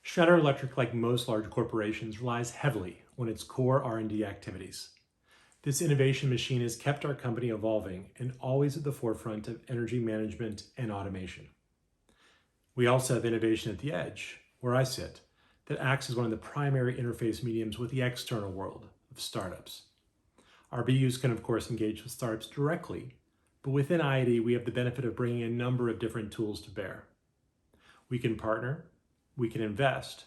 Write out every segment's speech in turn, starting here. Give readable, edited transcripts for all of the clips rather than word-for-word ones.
Schneider Electric, like most large corporations, relies heavily on its core R&D activities. This innovation machine has kept our company evolving and always at the forefront of energy management and automation. We also have innovation at the edge, where I sit, that acts as one of the primary interface mediums with the external world of startups. Our BUs can, of course, engage with startups directly, but within I&D, we have the benefit of bringing a number of different tools to bear. We can partner, we can invest,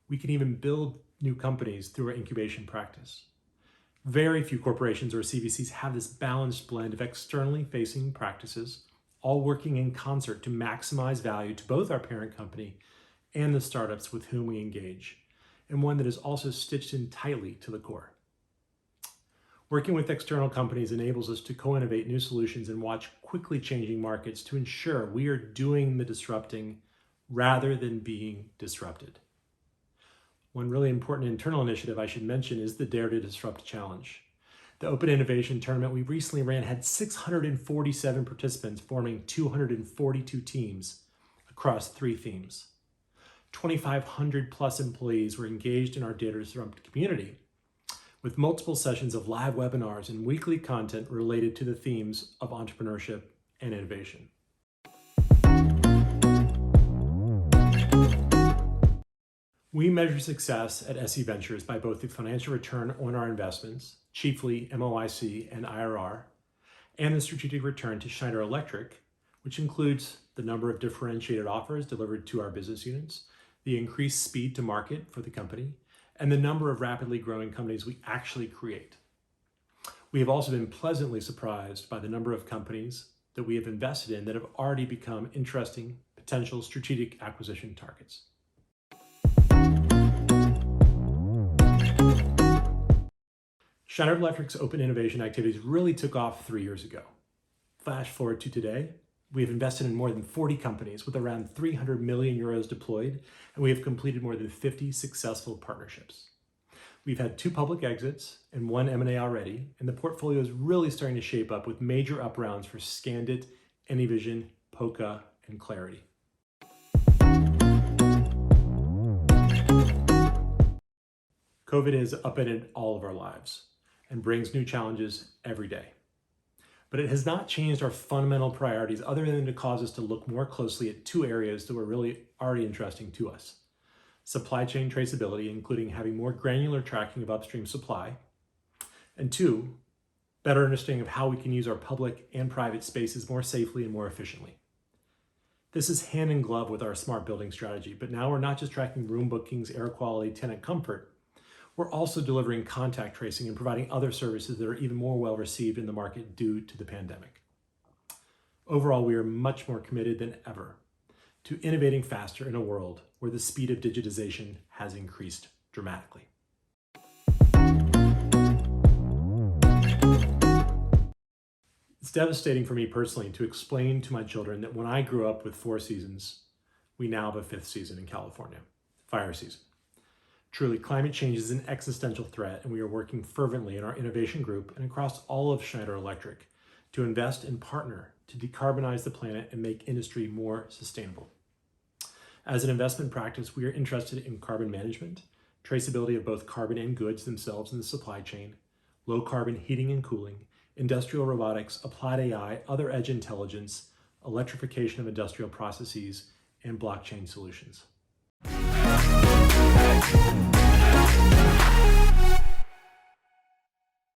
we can even build new companies through our incubation practice. Very few corporations or CVCs have this balanced blend of externally facing practices, all working in concert to maximize value to both our parent company and the startups with whom we engage, and one that is also stitched in tightly to the core. Working with external companies enables us to co-innovate new solutions and watch quickly changing markets to ensure we are doing the disrupting rather than being disrupted. One really important internal initiative I should mention is the Dare to Disrupt Challenge. The Open Innovation Tournament we recently ran had 647 participants forming 242 teams across 3 themes. 2,500 plus employees were engaged in our Dare to Disrupt community, with multiple sessions of live webinars and weekly content related to the themes of entrepreneurship and innovation. We measure success at SE Ventures by both the financial return on our investments, chiefly MOIC and IRR, and the strategic return to Schneider Electric, which includes the number of differentiated offers delivered to our business units, the increased speed to market for the company, and the number of rapidly growing companies we actually create. We have also been pleasantly surprised by the number of companies that we have invested in that have already become interesting potential strategic acquisition targets. Schneider Electric's open innovation activities really took off 3 years ago. Flash forward to today, we have invested in more than 40 companies with around 300 million euros deployed, and we have completed more than 50 successful partnerships. We've had 2 public exits and 1 M&A already, and the portfolio is really starting to shape up with major up rounds for Scandit, Anyvision, Poca, and Clarity. COVID has upended all of our lives and brings new challenges every day. But it has not changed our fundamental priorities other than to cause us to look more closely at 2 areas that were really already interesting to us. Supply chain traceability, including having more granular tracking of upstream supply, and 2, better understanding of how we can use our public and private spaces more safely and more efficiently. This is hand in glove with our smart building strategy, but now we're not just tracking room bookings, air quality, tenant comfort. We're also delivering contact tracing and providing other services that are even more well received in the market due to the pandemic. Overall, we are much more committed than ever to innovating faster in a world where the speed of digitization has increased dramatically. It's devastating for me personally to explain to my children that when I grew up with 4 seasons, we now have a 5th season in California, fire season. Truly, climate change is an existential threat, and we are working fervently in our innovation group and across all of Schneider Electric to invest and partner to decarbonize the planet and make industry more sustainable. As an investment practice, we are interested in carbon management, traceability of both carbon and goods themselves in the supply chain, low carbon heating and cooling, industrial robotics, applied AI, other edge intelligence, electrification of industrial processes, and blockchain solutions.